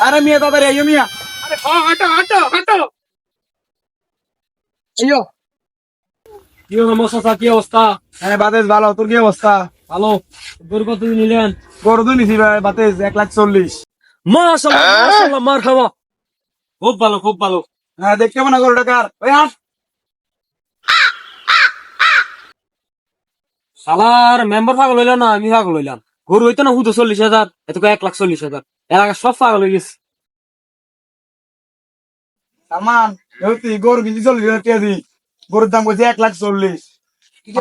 আরে মিয়া তাড়াতাড়ি আইও মিয়া। আরে হাঁটো হাঁটো হাঁটো। আইও। কি হলো মোসাসা, কি অবস্থা? হ্যাঁ বাতেজ ভালো, তোর কি অবস্থা? ভালো। গরু কত নিলেন? গরু তো নিছি ভাই বাতেজ 1,40,000। মাশাআল্লাহ মাশাআল্লাহ, মারহাবা। খুব ভালো খুব ভালো। হ্যাঁ দেখতে না গরুটা কার? ওই হাট। শালার মেম্বার পাগল হইল না, আমি পাগল হইলাম। গরু হইতো না হুতো 40,000, এত 1,40,000। এলাকা সব পাগল হয়ে গেছে। সালমান তুই গরু কিনছি 40,000 টাকা দি, গরুর দাম কইছে 1,40,000।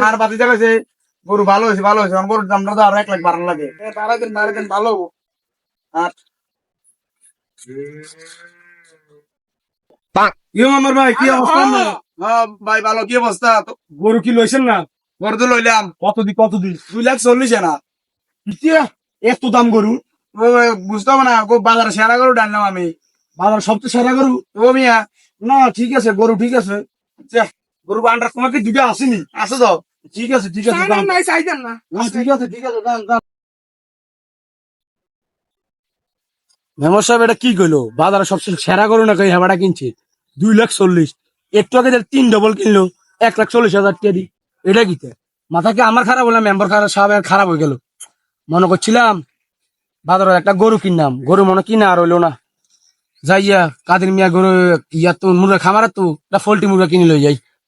আর বাতি কইছে গরু ভালো হয়েছে ভালো হয়েছে, আমার গরুর দামটা তো আরো 1,00,000 বাড়ানো লাগে। বাড়াই দেন ভালো হবো। আর কি আমার ভাই কি অবস্থা? হ্যাঁ ভাই ভালো, কি অবস্থা? গরু কি লইছেন না? গরু তো লইলাম। কত দি? 2,40,000 না এত দাম গরু? বুঝতে হবে না, বাজারে সেরা গরু ডানলাম আমি। বাজার সবচেয়ে সেরা গরু? ও মিয়া না ঠিক আছে, গরু ঠিক আছে। যাহ, গরু বান্ডার তোমাকে দুটো আসেনি। আছে তো। ঠিক আছে ঠিক আছে, দাম। নাই চাইতেন না। না, ঠিক আছে দাম দাম। মেম্বার সাহেব এটা কি কইলো? বাজারে সবচেয়ে সেরা গরু না কই হেবাটা কিনছে 2,40,000। একটু আগে 3 ডবল কিনলো 1,40,000 টাকা দি। এটা কিতে মাথা কি আমার খারাপ হলো? মেম্বার সাহেব খারাপ হয়ে গেল। মনে করছিলাম বাজারে একটা গরু কিনলাম, গরু মনে কিনা আর হইলো না। যাইয়া কাদের মিয়া গরু ইয়া তো মুরগা খামারে তো একটা পোল্ট্রি মুরগা কিনে লই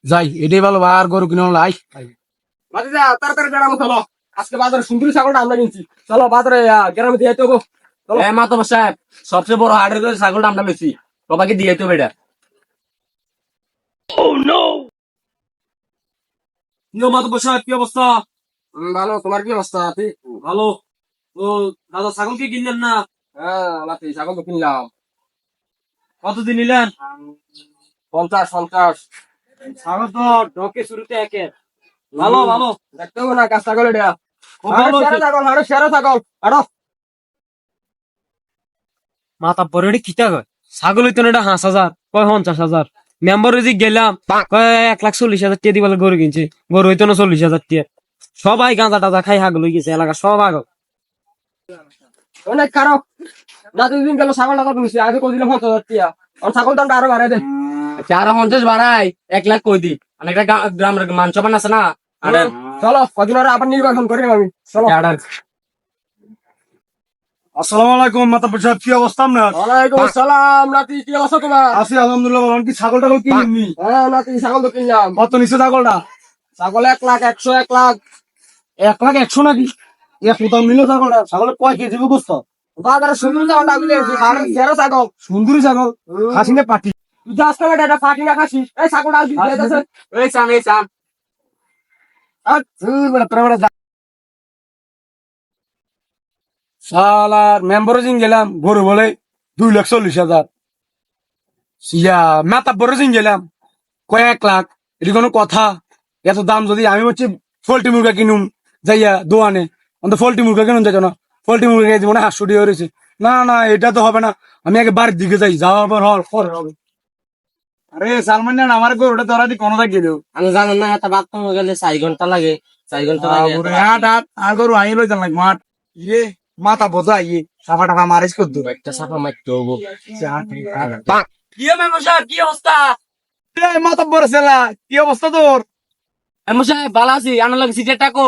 যাই এটাই ভালো। আর গরু কিনে লাই যা তাড়াতাড়ি গ্রামে চলো। আজকে বাজারে সুন্দরী ছাগলটা আমরা কিনছি। চলো বাজারে গ্রামে দিয়ে যাইতে হবো। মাতব সাহেব, সবচেয়ে বড় হাটের ছাগলটা আমরা বেশি সবাইকে দিয়ে তো বেটা। মাতব্বর সাহেব কি অবস্থা? ভালো, তোমার কি অবস্থা? ভালো। তো দাদা ছাগল কি কিনলেন না? হ্যাঁ নাতি ছাগল তো কিনলাম। কতদিন নিলেন? 50 ছাগল তো ঢোকে শুরুতে একে। ভালো ভালো। দেখতে হবে না কাজ ছাগল এটা। খুব ভালো হয়েছে। সেরা ছাগল আরো। মাতাব্বর এটা কিতা কয়? ছাগল হইতো না এটা 5,000, কয় 50,000। মেম্বার যে গেলাম কয় 1,40,000 টাকা দিবালে গরু কিনছে। গরু হইতো না 40,000 টাকা। সবাই গাঁজা টাজা খাই হাগল হয়ে গেছে, এলাকা সব আগল। অনেক খারাপ। নাতি দিন গেল ছাগলটা কত নিচ্ছে, আগে কদিন 50,000 টাকা। আর ছাগল দামটা আরো বাড়াই দে। 450 বাড়াই 1,00,000 কই দি। অনেকটা গ্রামের মান সম্মান আছে না। আরে চলো কদিন আরে আবার নির্বাচন করি আমি। চলো। আসসালামু আলাইকুম মাতাব্বর সাহেব, কি অবস্থা আপনার? ওয়ালাইকুম আসসালাম। নাতি কি অবস্থা তোমার? আছি আলহামদুলিল্লাহ ভালো। কি ছাগল টাগল কিনেননি? হ্যাঁ নাতি ছাগল তো কিনলাম। কত নিচ্ছে ছাগলটা? ছাগল 1,00,000 1,00,000 1,01,000 নাকি? এত দাম নিল ছাগলটা? ছাগলের কয় কেজি বুঝতো? বাজারে সুন্দর ছাগলটা আমি দিয়েছি, সেরা ছাগল। সুন্দরী ছাগল, খাসি না পাটি? তুই যাস না বেটা, এটা ফাঁকি না খাসি। এই ছাগলটা আসবি দিয়েছে। এই চাম আর বেটা তোরা বেটা যা। শালার মেম্বারে জিন গেলাম, গরু বলে 2,40,000। সিয়া মাতাব্বরে জিন গেলাম কয় 1,00,000। এটি কোনো কথা? এত দাম যদি আমি হচ্ছে পোল্ট্রি মুরগা কিনুম যাইয়া দোয়ানে, অন্ত পোল্ট্রি মুরগা কিনুন যাই না, পোল্ট্রি মুরগা খেয়ে জীবনে 800 টাকা হয়েছে। না না এটা তো হবে না, আমি আগে বাড়ির দিকে যাই, যাওয়ার পর পরে হবে। আরে সালমান না আমার গরুটা তোরা দি কোনো থাকি দেও। আমি জানো না, এটা বাদ কমে গেলে 4 ঘন্টা লাগে। 4 ঘন্টা লাগে। হাট হাট আর গরু আই লই জান লাগবো হাট। ইরে মাথা বোঝা ইয়ে সাফা টাফা মারিস কর দু। একটা সাফা মারতে হবো। কি মেম্বার সাহেব কি অবস্থা? মাথা বড় ছেলা, কি অবস্থা তোর? আমি সাহেব ভালো আছি, আনা লাগে সিটের টাকো।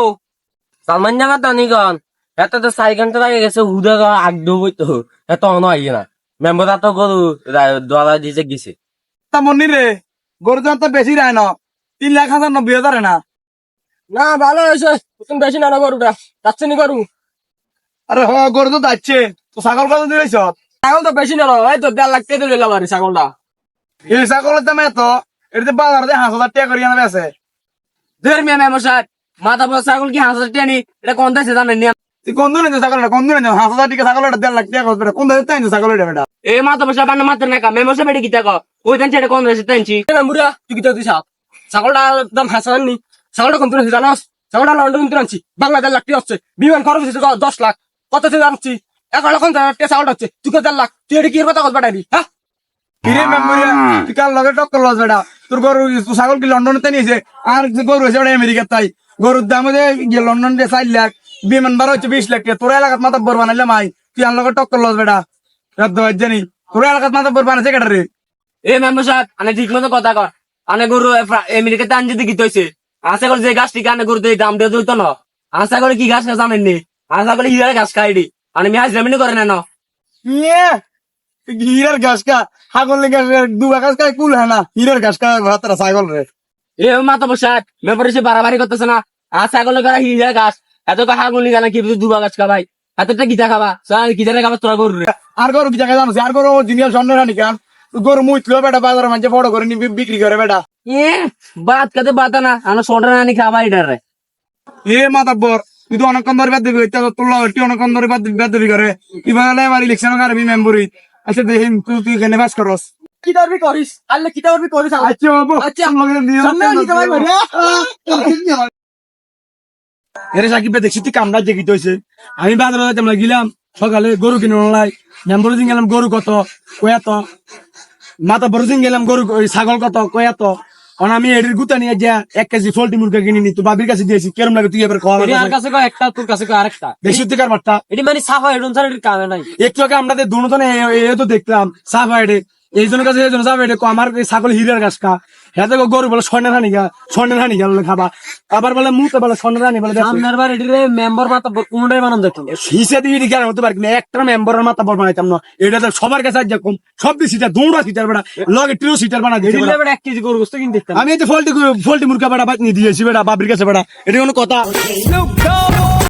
সালমান জায়গা তো নিগন এত তো 4 ঘন্টা লাগে গেছে। হুদা আগ ডুবই তো এত অন আই না। মেম্বার তো গরু দোয়ালা দিতে গেছে। তা মনি রে গরু দাম তো বেশি রায় না, 3,90,000 না। না ভালো হয়েছে, তুমি বেশি না গরুটা যাচ্ছে নি গরু। আরে হ গরু তো যাচ্ছে, তো ছাগল কত দিয়েছ? ছাগল তো বেশি না, এই তো 1,50,000 টাকা দিলাম আর ছাগলটা। এই ছাগলের দাম এত, এটা বাজারে 5,000 টাকা করে আনবে আছে। ধর মিয়া মেম্বার সাহেব, মাথা বড় ছাগল কি 1,000 টাকা নি? এটা কোন দেশে জানেন নি? তুই কোন দিন ছাগলটা কোন দিন 5,000 টাকা ছাগলটা 1,50,000 টাকা করবে, কোন দিন তাই ছাগলটা বেটা? এই মাথা বড় সাহেব মাত্র না মেম্বার সাহেব এটা কি টাকা? ওই দেন সেটা কোন দেশে টানছি? মুড়া তুই কি দিস? ছাগলটা দাম 5,000 নি। ছাগলটা কম তুই জানাস? ছাগলটা লন্ডন তুই আনছি, বাংলাদেশ লাখ হচ্ছে, বিমান খরচ হচ্ছে 10 লাখ। কত তুই জানছি? 1,50,000 টাকা ছাগলটা হচ্ছে, তুই 1,000 লাখ। তুই এটা কি কথা কথা পাঠাবি? হ্যাঁ কিরে মেমোরিয়া, তুই কার লগে টক্কর লস বেটা? তোর গরু ছাগল কি লন্ডনে তাই নিয়েছে, আর যে গরু হয়েছে ওটা আমেরিকার তাই। গরুর দাম হচ্ছে লন্ডন দিয়ে 4 লাখ, বিমান ভাড়া হচ্ছে 20 লাখ টাকা। তোর এলাকার মাথা বর বানাইলাম আই, তুই আমার লগে টক্কর লস বেটা রাত দশ জানি তোর এলাকাত মাথা পর বানাচ্ছে কেটা রে এ মেম্বার সাহেব আনে ঠিক মতো কথা কর আনে গরু আমেরিকাতে আন যদি গীত হয়েছে আশা করি যে গাছটি কানে গরু দিয়ে দাম দিয়ে দিত না আশা করি কি গাছ জানেন নি আশা করি হিরার গাছ খাই দি আমি মিয়াজ জমিনে করে না হিরের ঘাস কা ছাগল দুবা ঘাস খায় কুল হ্যাঁ না হিরের ঘাস কা ভাতরা ছাগল রে এ মাতা বসাত মেম্বার এসে বাড়াবাড়ি করতেছে না আশা করলে করা হিরার গাছ এত কাহা গুলি গানা কি দুবা গাছ খাবাই এতটা গীতা খাবা গীতারে খাবা তোরা গরু রে আর গরু কি জায়গায় জানো আর গরু জিনিস স্বর্ণ রানি কেন গরু মুইতলো বেটা বাজার মাঝে বড় করে নি বিক্রি করে বেটা এ বাত কাতে বাতা না আনা সোডা নানি খাবা এটার রে এ মাতা বর তুই তো অনেকক্ষণ ধরে বাদ দিবি তোর অনেকক্ষণ ধরে বাদ দিবি করে এবার আমার ইলেকশন কারবি মেম্বরি আচ্ছা দেখিন তুই কেনে পাস করস কি দাবি করিস আল্লাহ কি দাবি করিস আচ্ছা বাবু আচ্ছা এরে সাকিব দেখছি তুই কামড়া দেখিত হয়েছে আমি বাজারে যাইতাম গেলাম সকালে গরু কিনে আনলাই মেম্বর দিন গেলাম গরু কত কয়াত মাথা বড় দিন গেলাম গরু ছাগল কত কয়াত আমি এটির গুতা নিয়ে যা 1 কেজি পোল্ট্রি মুরগা কিনে নি তো বাবির কাছে দিয়েছি কেরম লাগে তুই এবার খাওয়া আর কাছে কয় একটা তোর কাছে কয় আরেকটা দেখছি তুই কার মারটা এটি মানে সাফা এডন স্যার এটির কামে নাই একটু আগে আমরা দুজনে এ তো দেখলাম সাফাইডে এই জনের কাছে এই জন্য সাফাইডে আমার ছাগল হিরের গাছ খা হ্যাঁ তো গরু বলে স্বর্ণের হানি গেল খাবা আবার বলে মুতে বলে স্বর্ণের হানি বলে সামনের বার এটির মেম্বার মাতা কোনটাই বানাম দেখতাম হিসে দিয়ে কেন হতে পারি না একটা মেম্বারের মাথা বড় বানাইতাম না এটা তো সবার কাছে আজ কম সব সিটার দৌড়া সিটার বেড়া লগে ট্রিও সিটার বানা দিয়েছি এটির বেটা 1 কেজি গরু গোস্ত কিনতে দেখতাম আমি এই যে পোল্ট্রি মুরগা বেড়া বাদ নিয়ে দিয়েছি বেড়া বাবির কাছে বেড়া এটা কোনো কথা